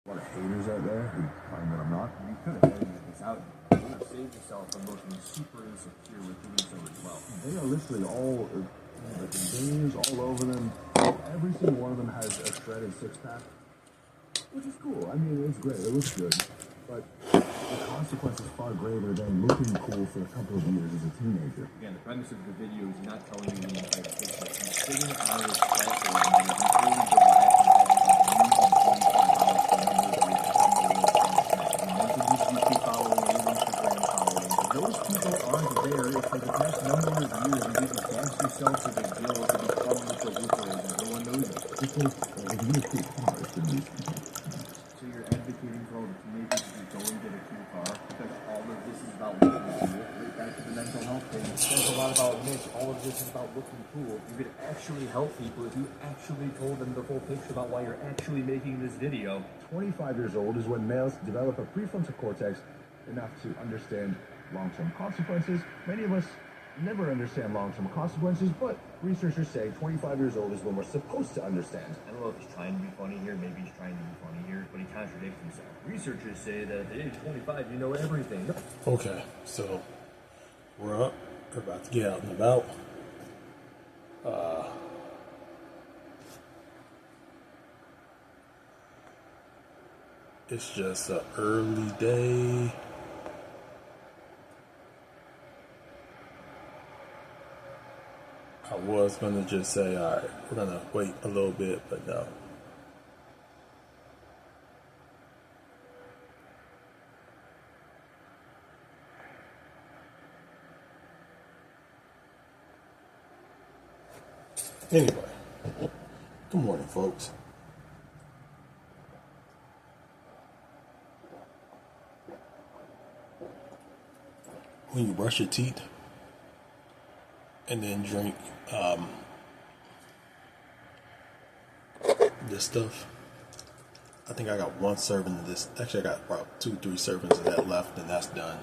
A lot of haters out there who find that I'm not. You could have edited this out. You would have saved yourself from looking super insecure with doing so as well. They are literally all, the veins all over them. Every single one of them has a shredded six-pack, which is cool. I mean, it's great. It looks good. But the consequence is far greater than looking cool for a couple of years as a teenager. Again, the premise of the video is not telling you when you fight a picture. He's sitting on his platform and he's really good those people aren't there if for the past number of years you didn't gas yourself to the deal to become what the Luthor is and no one knows it. Because if you're cool cars, then you so you're advocating for all the teenagers to go and get a cool car because all of this is about looking cool. Right back to the mental health thing. It says a lot about Mitch. All of this is about looking cool. You could actually help people if you actually told them the full picture about why you're actually making this video. 25 years old is when males develop a prefrontal cortex enough to understand long-term consequences. Many of us never understand long-term consequences, but researchers say 25 years old is when we're supposed to understand. I don't know if he's trying to be funny here, maybe he's trying to be funny here, but he contradicts himself. Researchers say that at the age of 25, you know everything. Okay, so we're up, we're about to get out and about. It's just an early day. I was gonna just say, all right, we're gonna wait a little bit, but no. Anyway, good morning, folks. When you brush your teeth and then drink this stuff, I think I got one serving of this. Actually, I got about 2-3 servings of that left, and that's done.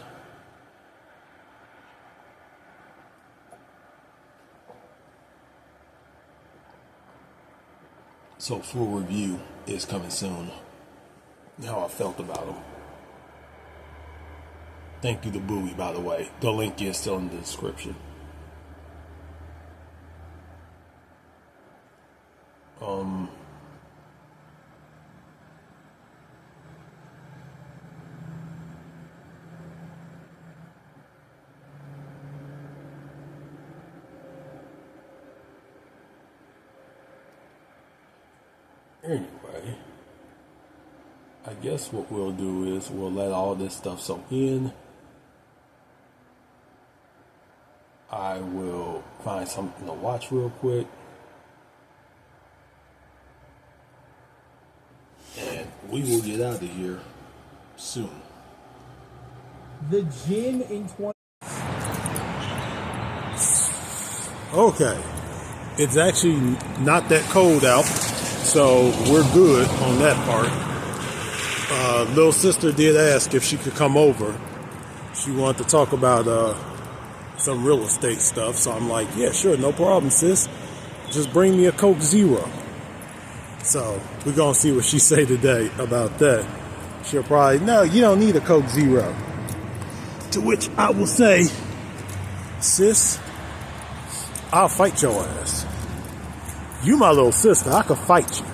So full review is coming soon. How I felt about them. Thank you to Bowie, by the way. The link is still in the description. Anyway, I guess what we'll do is we'll let all this stuff soak in. I will find something to watch real quick. And we will get out of here soon. The gym in 20... Okay. It's actually not that cold out, so we're good on that part. Little sister did ask if she could come over. She wanted to talk about some real estate stuff, so I'm like, yeah, sure, no problem, sis. Just bring me a Coke Zero. So we're gonna see what she say today about that. She'll probably, no, you don't need a Coke Zero. To which I will say, sis, I'll fight your ass. You my little sister, I could fight you.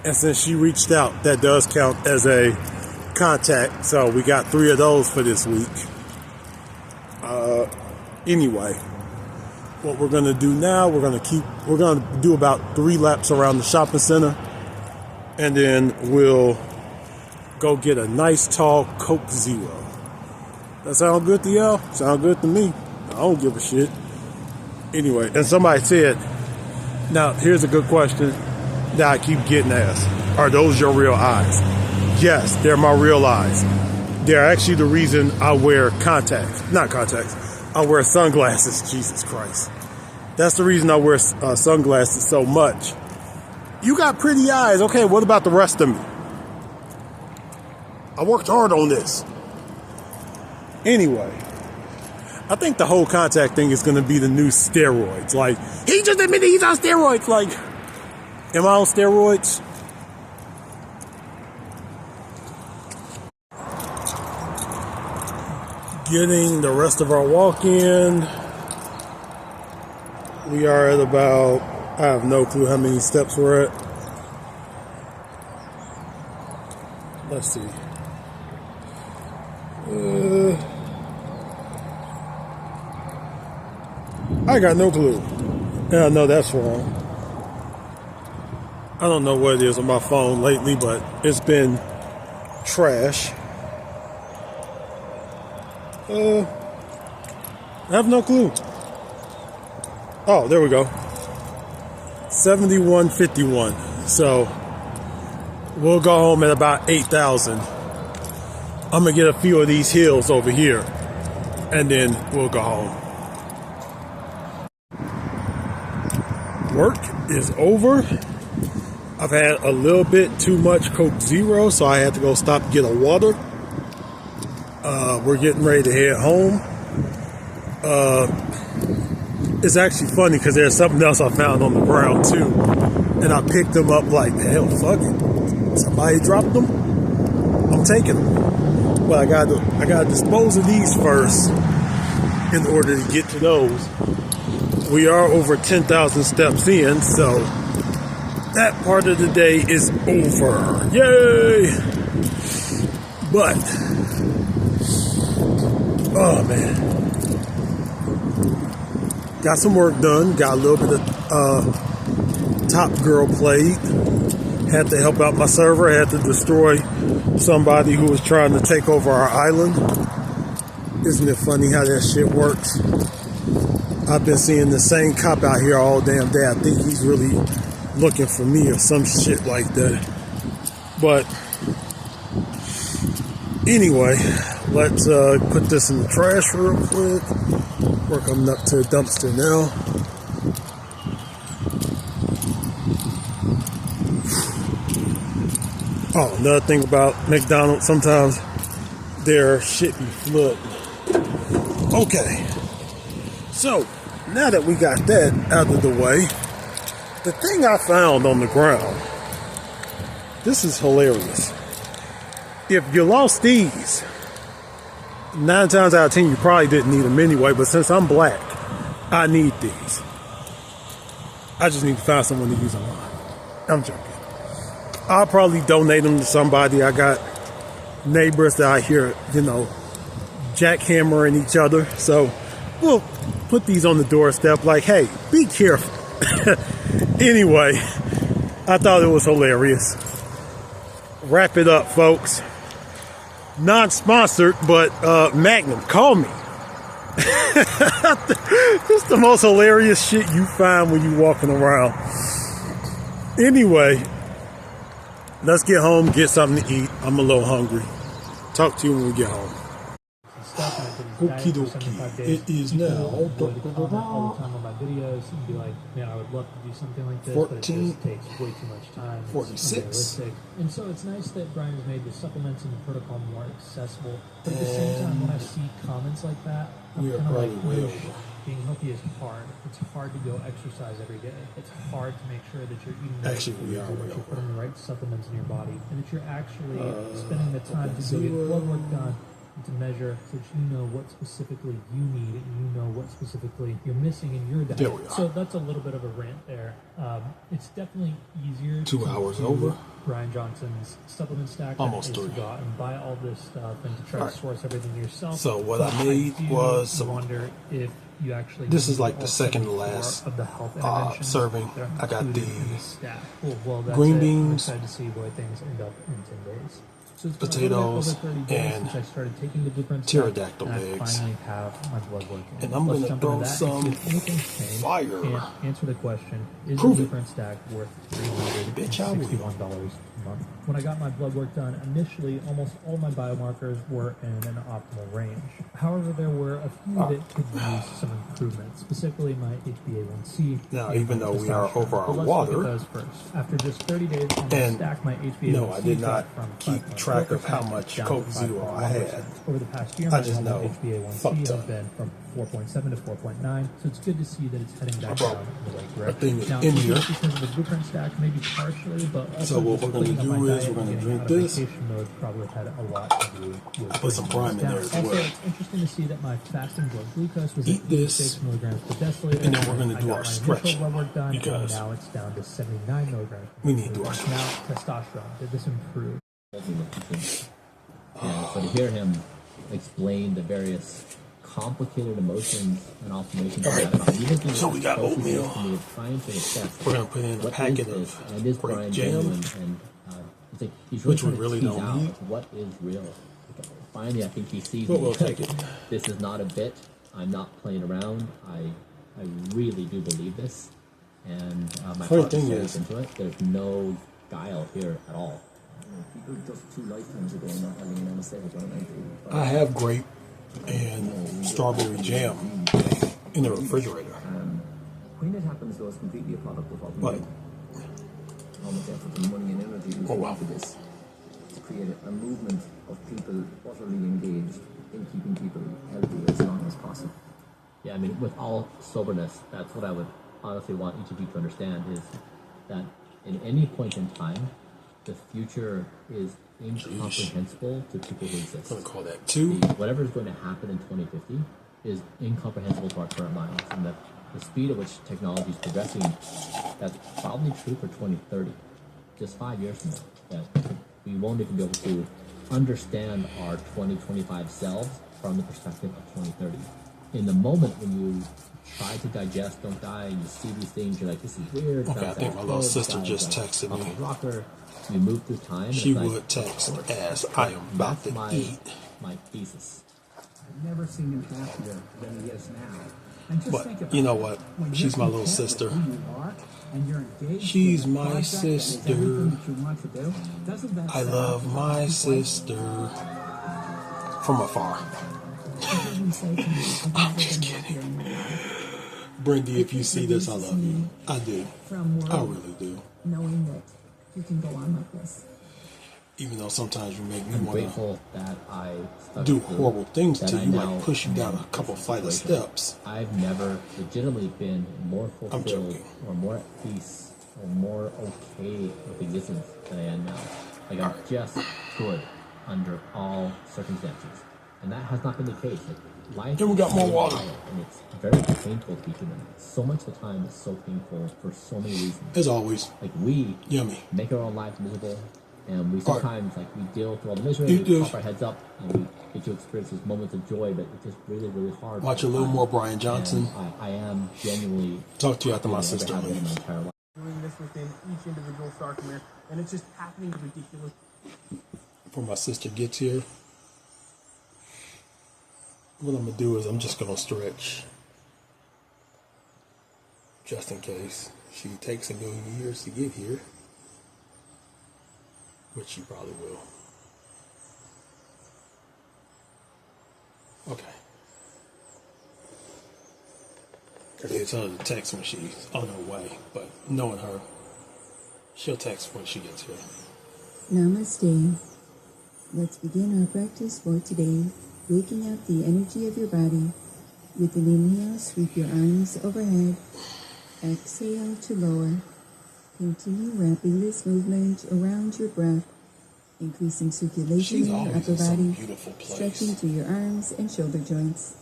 And since she reached out, that does count as a contact. So we got 3 of those for this week. Anyway, what we're gonna do now, we're gonna do about 3 laps around the shopping center, and then we'll go get a nice tall Coke Zero. That sound good to y'all? Sound good to me. I don't give a shit. Anyway, and somebody said, now here's a good question that I keep getting asked. Are those your real eyes? Yes, they're my real eyes. They're actually the reason I wear I wear sunglasses. Jesus Christ. That's the reason I wear sunglasses so much. You got pretty eyes. Okay, what about the rest of me? I worked hard on this. Anyway, I think the whole contact thing is going to be the new steroids. Like, he just admitted he's on steroids. Like, am I on steroids? getting the rest of our walk in. We are at about, I have no clue how many steps we're at. Let's see. I got no clue. And I know that's wrong. I don't know what it is on my phone lately, but it's been trash. I have no clue. Oh, there we go. 7151. So we'll go home at about 8,000. I'm gonna get a few of these hills over here, and then we'll go home. Work is over. I've had a little bit too much Coke Zero, so I had to go stop and get a water. We're getting ready to head home. It's actually funny because there's something else I found on the ground too, and I picked them up like, hell, fuck it. Somebody dropped them. I'm taking them, but I gotta dispose of these first in order to get to those. We are over 10,000 steps in, so that part of the day is over. Yay! But, oh man, got some work done. Got a little bit of Top Girl played. Had to help out my server. Had to destroy somebody who was trying to take over our island. Isn't it funny how that shit works? I've been seeing the same cop out here all damn day. I think he's really looking for me or some shit like that. But anyway, let's put this in the trash real quick. We're coming up to the dumpster now. Oh, another thing about McDonald's, sometimes their shit be flooded. Okay, so now that we got that out of the way, the thing I found on the ground, this is hilarious. If you lost these, 9 times out of 10 you probably didn't need them anyway, but since I'm black, I need these. I just need to find someone to use them on. I'm joking. I'll probably donate them to somebody. I got neighbors that I hear, jackhammering each other, so we'll put these on the doorstep like, hey, be careful. Anyway, I thought it was hilarious. Wrap it up, folks. Non-sponsored, but Magnum, call me. It's the most hilarious shit you find when you're walking around. Anyway, let's get home, get something to eat. I'm a little hungry. Talk to you when we get home. Okie dokie. It is now all the time on my videos and be like, man, I would love to do something like this, but it just takes way too much time. 46. And so it's nice that Brian has made the supplements and the protocol more accessible. But at the same time, when I see comments like that, I'm we are kind of probably like, way "Oosh, over. being healthy is hard. It's hard to go exercise every day. It's hard to make sure that you're eating the right Actually, we foods are and way that you're over. putting the right supplements in your body, and that you're actually spending the time to go get blood work done, to measure so that you know what specifically you need and you know what specifically you're missing in your diet. There we are. So that's a little bit of a rant there. It's definitely easier 2 to hours do over. Brian Johnson's supplement stack Almost than it is 3. to go out and buy all this stuff and to try All to right. source everything yourself. So what But I made do was some. wonder if you actually This need is like the all second to 74 last, of the health interventions serving. that are I got included in the this stack. Well, that's green it. beans, I'm excited to see where things end up in 10 days. So it's been potatoes, over 30 days and since I started taking the blueprint pterodactyl stuff, and I eggs. finally have my blood work in. And I'm Let's gonna jump throw into that some and see if anything's changed fire. and answer the question: is Prove the it. blueprint stack worth Bitch, I will. $361 a month? When I got my blood work done, initially almost all my biomarkers were in an optimal range. However, there were a few that could use some improvement, specifically my HbA1c. Now, and even my though we are testosterone. over our But let's water, look at those first. After just 30 days on and the stack, my HbA1c no, I did not dropped keep from track of 5.4% how much down Coke to Zero I 5.1%. had. Over the past year, I my just normal know HbA1c fucked has up. been from 4.7 to 4.9, so it's good to see that it's heading back brought down in the right my direction. thing Now, in maybe here. it's because of the blueprint stack, maybe partially, but also So what just we're gonna cleaning up do my is diet we're gonna and drink getting out of this. vacation mode probably had a lot to do with I put some bringing prime this in there down. as Also, well. it's interesting to see that my fasting blood glucose was Eat at this, 86 milligrams per deciliter. and then we're gonna I do got our my stretch, initial blood work done, you and guys. now it's down to 79 milligrams per We need to do our deciliter. Now, testosterone, did this improve? And so to hear him explain the various complicated emotions and observations All right. about even So we got oatmeal. trying to assess We're gonna put in a what packet is of this, and is grape Brian jam, genuine, and it's like he's really which we trying to really tease don't out, need. like, what is real. Finally, I think he sees But me we'll because take it. this is not a bit. I'm not playing around. I really do believe this, and my Funny heart is thing so is- into it. There's no guile here at all. People just 2 lifetimes ago not having an anesthetic on an IV. I have grape and strawberry jam in the refrigerator. When it happens, though, it's completely a product of what we But do. How much effort and money and energy we Oh, put wow. into this to create a movement of people utterly engaged in keeping people healthy as long as possible. Yeah, I mean, with all soberness, that's what I would honestly want each of you to understand is that in any point in time, the future is incomprehensible to people who I'm exist. gonna call that 2. Whatever is going to happen in 2050 is incomprehensible to our current minds, and the speed at which technology is progressing, that's probably true for 2030, just 5 years from now, that we won't even be able to understand our 2025 selves from the perspective of 2030. In the moment when you try to digest Don't Die and you see these things, you're like, this is weird. Okay, I think my little sister just texted me. Rocker. You move through time. and She it's like, would text of course, as I am about that's to eat. my thesis. I've never seen him happier than he is now. And just But think about you know it. what? When She's you're my little content with sister. who you are, and you're engaged She's with a my project that is sister. everything that you want to do, doesn't that I sound love like my a place? sister from afar. It doesn't say to me, I've I'm never just been happier in my life. Brendy, if you It see this, I releases love you. me I do. from I worry, really do. knowing that you can go on like this. Even though sometimes you make me I'm want to grateful that I stuck do through, horrible things that to I you, now like push you down am a couple in this flight of situation. steps. I've never legitimately been more fulfilled joking. or more at peace or more okay with existence than I am now. Like I'm just good under all circumstances. And that has not been the case. Like life And we got is more so water. wild, and it's very painful to be human. So much of the time is so painful for so many reasons. As always, Like we yummy. make our own lives miserable, and we All right. sometimes like we deal with all the misery, Eat and we this. pop our heads up, and we get to experience these moments of joy, but it's just really, really hard. Watch a all the little time. more Brian Johnson. And I am genuinely Talk to you after my happier than sister I've ever had in my leaves. entire life. Doing this within each individual sarcomere, and it's just happening ridiculous. Before my sister gets here, what I'm gonna do is I'm just gonna stretch, just in case she takes a million years to get here, which she probably will. Okay. I did tell her to text when she's on her way, but knowing her, she'll text when she gets here. Namaste. Let's begin our practice for today, waking up the energy of your body. With an inhale, sweep your arms overhead. Exhale to lower. Continue wrapping this movement around your breath, increasing circulation She's in your always upper in some body, beautiful place. stretching through your arms and shoulder joints.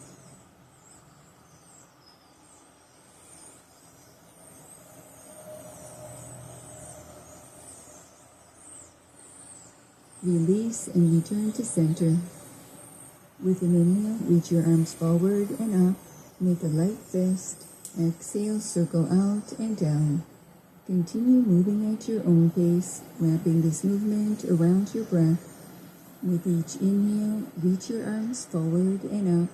Release and return to center. With an inhale, reach your arms forward and up. Make a light fist. Exhale, circle out and down. Continue moving at your own pace, wrapping this movement around your breath. With each inhale, reach your arms forward and up.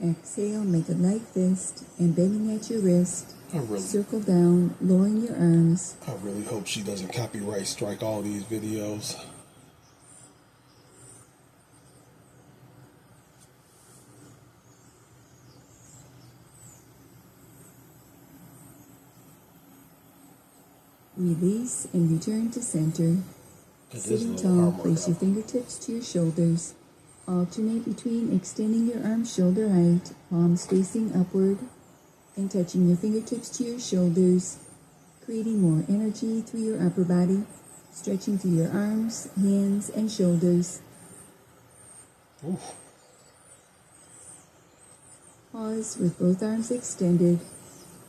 Exhale, make a light fist and bending at your wrist. Circle down, lowering your arms. I really hope she doesn't copyright strike all these videos. Release and return to center. It is a Sitting little tall, hard place your workout. fingertips to your shoulders. Alternate between extending your arms shoulder height, palms facing upward, and touching your fingertips to your shoulders, creating more energy through your upper body, stretching through your arms, hands, and shoulders. Oof. Pause with both arms extended.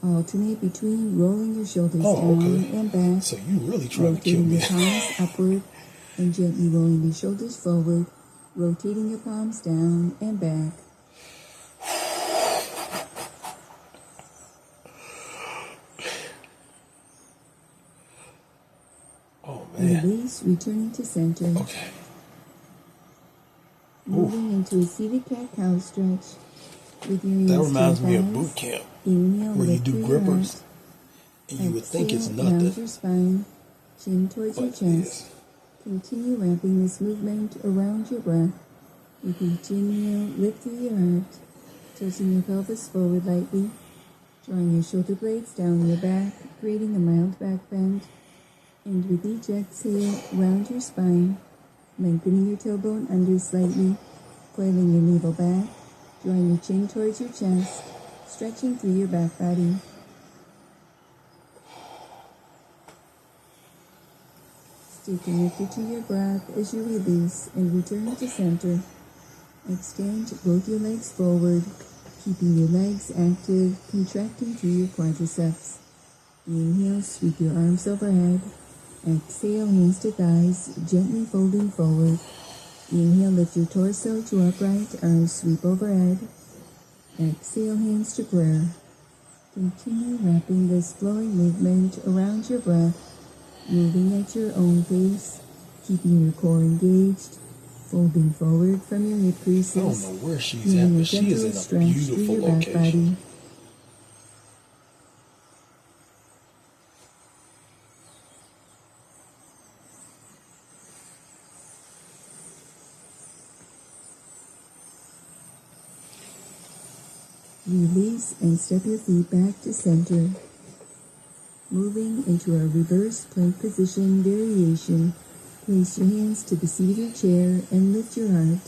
Alternate between rolling your shoulders down and back, So you really trying to kill rotating me. your palms upward, and gently rolling your shoulders forward, rotating your palms down and back. Oh man. Release, returning to center. Okay. Moving into a seated cat-cow stretch. With your hands That to reminds your me of thighs. boot camp, Inhale, where you lift do through your grippers, heart. and you would think it's Exhale, round nothing, your spine, chin towards your but it chest. is. Continue wrapping this movement around your breath. With each inhale, lift through your heart, tilting your pelvis forward lightly, drawing your shoulder blades down your back, creating a mild back bend. And with each exhale, round your spine, lengthening your tailbone under slightly, coiling your navel back, drawing your chin towards your chest, stretching through your back body. Stay connected to your breath as you release and return to center. Extend both your legs forward, keeping your legs active, contracting through your quadriceps. Inhale, sweep your arms overhead. Exhale, hands to thighs, gently folding forward. Inhale, lift your torso to upright, arms sweep overhead. Exhale, hands to prayer. Continue wrapping this flowing movement around your breath, moving at your own pace, keeping your core engaged, folding forward from your hip creases. I don't know where she's feeling at, a but she is gentle in a stretch through beautiful your back location. body. Release and step your feet back to center. Moving into a reverse plank position variation, place your hands to the seat of your chair and lift your heart,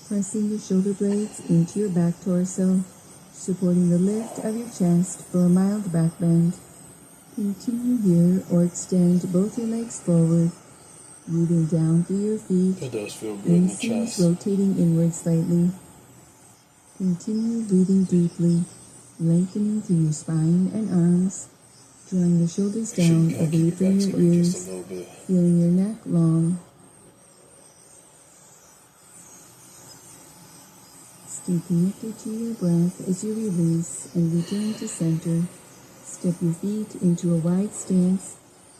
pressing your shoulder blades into your back torso, supporting the lift of your chest for a mild back bend. Continue here or extend both your legs forward, moving down through your feet, It does feel good in the inseams chest. rotating inward slightly. Continue breathing deeply, lengthening through your spine and arms, drawing your shoulders Make sure down you kind of away keep your from back your straight ears, just a little bit. feeling your neck long. Stay connected to your breath as you release and return to center. Step your feet into a wide stance,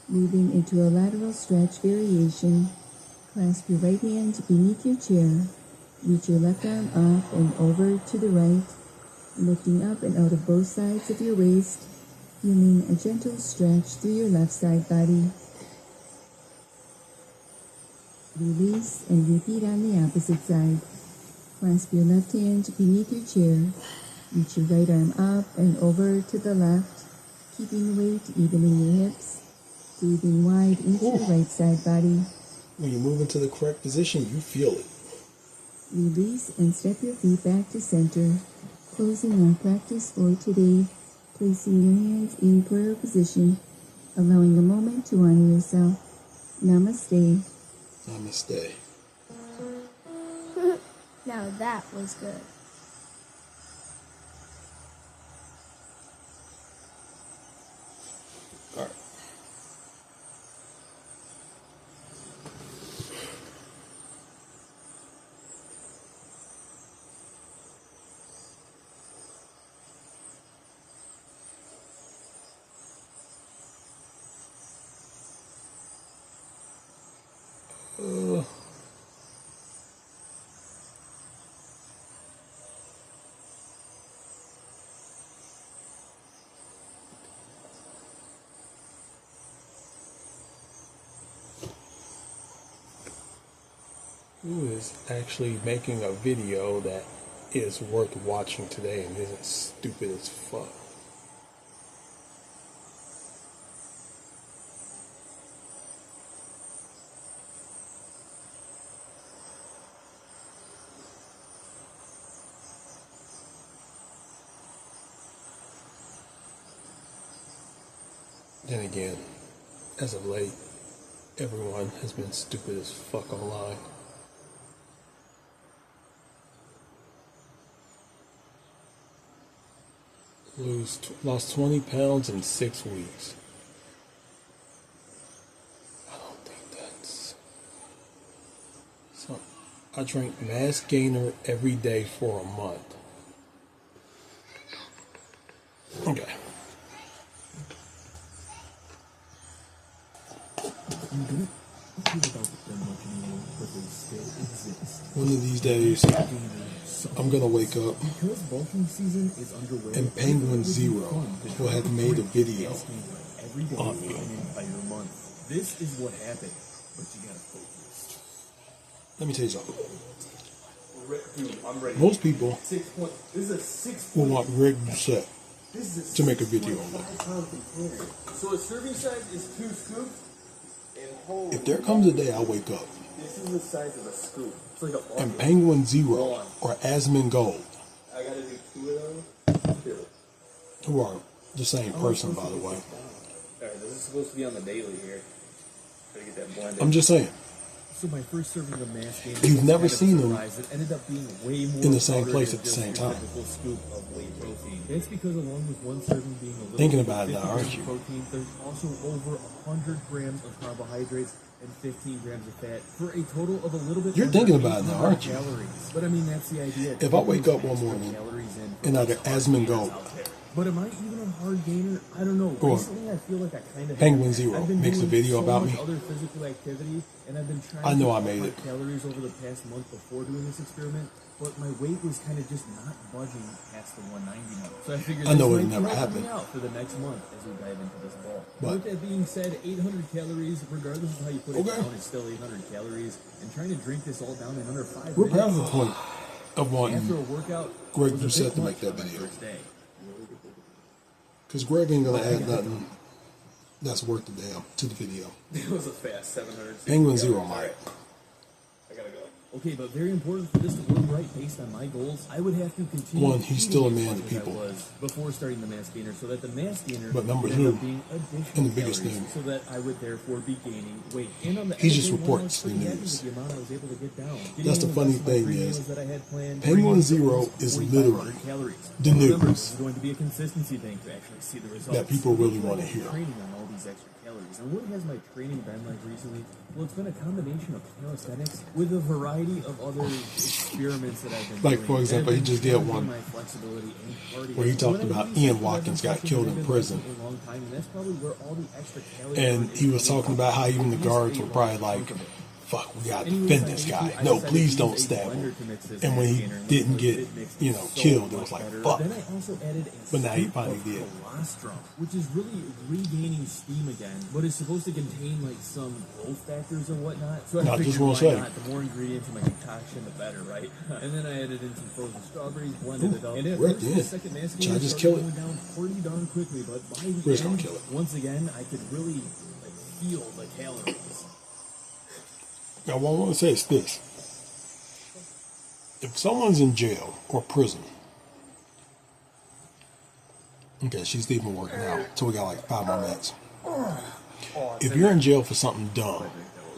moving into a lateral stretch variation. Clasp your right hand beneath your chair. Reach your left arm up and over to the right, lifting up and out of both sides of your waist, feeling a gentle stretch through your left side body. Release and repeat on the opposite side. Clasp your left hand beneath your chair. Reach your right arm up and over to the left, keeping the weight even in your hips, breathing wide into your right side body. When you move into the correct position, you feel it. Release and step your feet back to center. Closing our practice for today, placing your hands in prayer position, allowing a moment to honor yourself. Namaste. Namaste. Now that was good. All right. Who is actually making a video that is worth watching today and isn't stupid as fuck? Then again, as of late, everyone has been stupid as fuck online. Lost 20 pounds in 6 weeks. I don't think that's... So, I drank Mass Gainer every day for a month. Okay. One of these days, I'm gonna wake up and Penguin Zero will have made a video on me. This is what happened, but you gotta focus. Let me tell you something. Dude, I'm ready. Most people This is a 6 will want Greg Doucette to make a video on them. So a serving size is 2 scoops. And holy, If there comes a day I wake up this is the size of a scoop. It's like a and Penguin Zero or Asmongold, I gotta do 2 of those. 2. who are the same person, by the way. Alright, this is supposed to be on the daily here. Gotta get that blended. I'm just saying, So my first serving of Mass Gainer, you've never seen them it ended up being way more in the same powdered place than at the just same your time. typical scoop of whey protein. It's because along with one serving being a little Thinking bit about it now, 50 aren't grams you? of protein, there's also over 100 grams of carbohydrates and 15 grams of fat for a total of a little bit. You're under thinking about it now, 800 aren't you? Calories. But I mean, that's the idea. If I wake up one morning and either Asmongold But am I even a hard gainer? I don't know. or Recently, I feel like I kind of Penguin Zero makes a video about me, other physical activity, and I've been trying I know to I made cut it. calories over the past month before doing this experiment, but my weight was kind of just not budging past the 190 mark. So I figured I know this it'll might never be helping happen. me out for the next month as we dive into this ball. But- with that being said, 800 calories, regardless of how you put it Okay. down, it's still 800 calories, and trying to drink this all down in under 5 we're minutes. past the point of After a wanting workout, Greg was a Doucette bit to make much that on my video. first day. Because Greg ain't gonna add nothing that's worth the damn to the video. It was a fast 700. Penguin Zero might. I gotta go. Okay, but very important for this to work right based on my goals, I would have to continue. One, he's still a man of eating as people. I was before starting the Mass Gainer, so that the Mass Gainer But number would end up two, being additional and the biggest calories, thing, so that I would therefore be gaining weight. And on the he end just of day one, I reports was the pretty happy news. with the amount I was able to get down. That's the Getting funny in my thing three is, meals that I had planned, Penguin bringing Zero almost is 4,500 literally calories. the Remember, news this is going to be a consistency thing to actually see the results. that people really So want to I've been hear. Training on all these extra calories. And what has my training been like recently? Well, it's been a combination of calisthenics with a variety of other experiments that I've been Like, doing. for example, he that have just been did challenging one my flexibility and cardio. where he So talked when I about do these Ian things, I've Watkins been got killed in focusing prison. a long time, and that's probably where all the extra calories And he was talking about how even the guards were probably like, fuck, we gotta defend this guy. No, please don't stab him. And when he didn't get, killed, it was like, fuck. Then I also added a But now he scoop finally of did. colostrum, which is really regaining steam again, but it's supposed to contain like some growth factors and whatnot. So I I just figured, wanna why say. not? The more ingredients in my concoction, the better, right? And then I added in some frozen strawberries, blended it up. And at we're at first, the the end. second Mass Should I Gainer just started kill it? going down pretty darn quickly, but by the We're just gonna end, kill it. once again, I could really feel the calories. Now, what I want to say is this. If someone's in jail or prison, okay, she's even working out, so we got like 5 more minutes. If you're in jail for something dumb,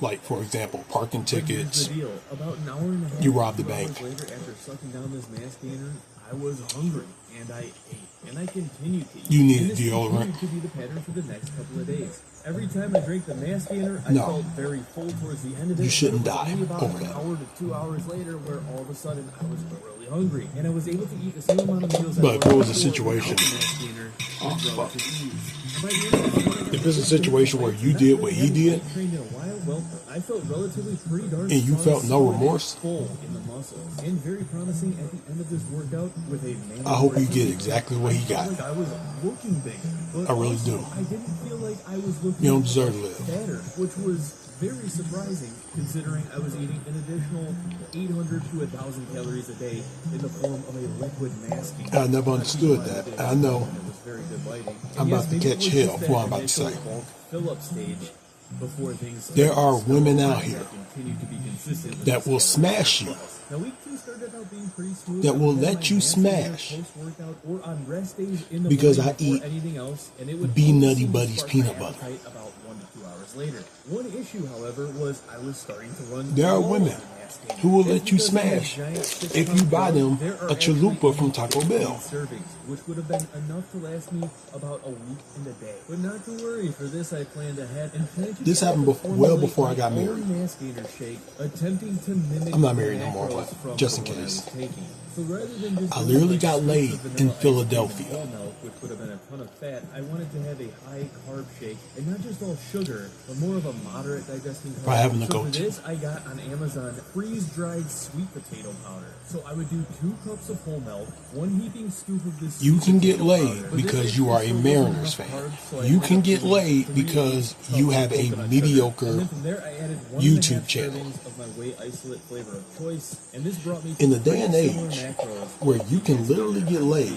like, for example, parking Here's tickets, the deal. About an hour and a half, You robbed the 2 hours bank. later, after sucking down this Mass Gainer, I was hungry, and I ate, and I continued to eat. You need And this deodorant. continued to be the pattern for the next couple of days. Every time I drank the Mass Gainer, I No. felt very full towards the end of it. You shouldn't but it was die only about over an that. hour to 2 hours later, where all of a sudden I was really hungry, and I was able to eat the same amount of meals. But if it was a before situation- without the Mass Gainer with fuck. relative ease. And by the end of the day, if it's a situation where you did what he did, trained in a while, well, I felt relatively pretty darn And you strong, felt no solid, remorse? full in the muscles, and very promising at the end of this workout with a mandatory I hope you get exactly what he I felt got. like I was looking bigger, but I really also, do. I didn't feel like I was looking You don't deserve to live. fatter, which was very surprising considering I was eating an additional 800 to 1,000 calories a day in the form of a liquid Mass Gainer. I never understood that. I know It was very good biting. I'm And about to maybe it catch was hell just for what I'm that about to initial say. bulk fill-up stage before things There are women out I here continue to be consistent with that this will schedule. smash you, Now week 2 started out being pretty smooth. that will I would have let my you nasty dinner smash post-workout or on rest days in the because morning I before eat anything else, and it would Be only Nutty seem to Buddy's spark peanut my butter. appetite about 1 to 2 hours later. One issue, however, was I was starting to run There are low women on nasty who will dinner. let you It's because in this smash giant if you 6-pound buy jug, them there are a chalupa actually from Taco 15 Bell. servings, which would have been enough to last me about a week and a day. But not to worry, for this I planned ahead and planned to This try happened to well formulate before I my got own married. nasty dinner shake, attempting to mimic I'm not the married no more, macros but from just in the one I case. was taking. So rather than just I doing literally like got scoops laid of vanilla in ice cream Philadelphia. and whole milk, which would have been a ton of fat, I wanted to have a high carb shake, and not just all sugar, but more of a moderate digesting carb. Probably having to So go for to. this, I got on Amazon freeze-dried sweet potato powder. So I would do 2 cups of whole milk, 1 heaping scoop of this. You sweet can get potato laid powder. But because this you are a still wasn't Mariners enough fan. carbs, so I You ended can up get doing laid 3 because cups you of have a coconut sugar. mediocre And then from there, I added 1.5 YouTube channel. servings of my whey isolate flavor of choice, and this brought me to In the day and pretty age similar macros where you can literally get laid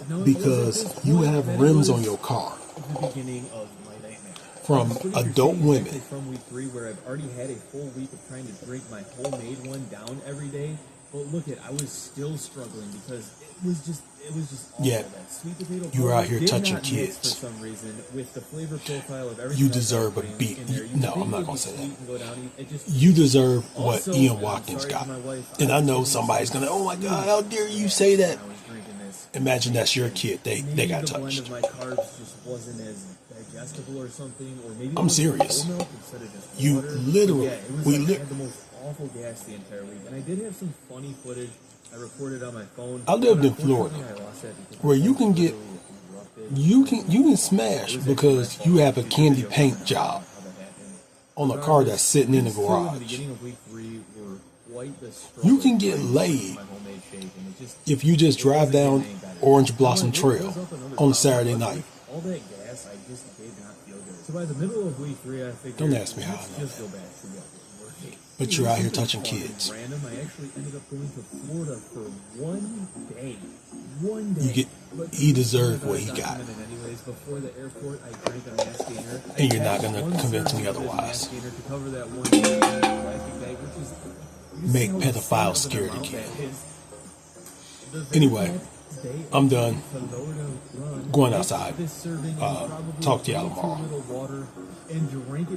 Now, it was at because this you point have that it rims was on your car the beginning of my nightmare. from This footage you're adult seeing is women. actually from week 3, where I've already had a full week of trying to drink my homemade one down every day. But look at, I was still struggling because it was just awful. Yeah, That sweet potato you were powder out here did touching not mix kids. for some reason with the flavor profile of everything You else I was deserve a putting beat. in there. You No, think I'm not it would gonna be say sweet that. and go down, it just You deserve what also, Ian I'm Watkins sorry got. to my wife, And I know was somebody's getting gonna, oh my huge God, how dare you say that? when I was drinking this. Imagine that's your kid. They Maybe got the blend touched. of my carbs just wasn't as digestible or something, or maybe it I'm was serious. whole milk instead of just You water. literally- But yeah, it was we like li- I had the most awful gas the entire week, and I did have some funny footage I recorded on my phone. I lived but in Florida, unfortunately, I lost that because where my you phone can get- erupted. You can smash because you have a candy paint job on a car that's sitting in the garage. You can get laid if you just drive down Orange Blossom Trail on a Saturday night. All that gas, I just did not feel good. So by the middle of week 3, I figured, Don't ask me how I let's know just go back to what was working. But you're out here touching Fun and kids. Random. I actually ended up going to Florida for 1 day. 1 day. You get- But he deserved I what he got. documented anyways. Before the airport, I drank a mass gainer. And you're not I gonna had 1 convince serving me of this otherwise. mass gainer to cover that 1 day in the plastic bag, which is you just Make see how pedophiles insane of scared an amount again. that is. The very Anyway, next day I'm after done. the Florida run, Going I outside. took this serving and probably Talk to y'all way too tomorrow. little water and drank it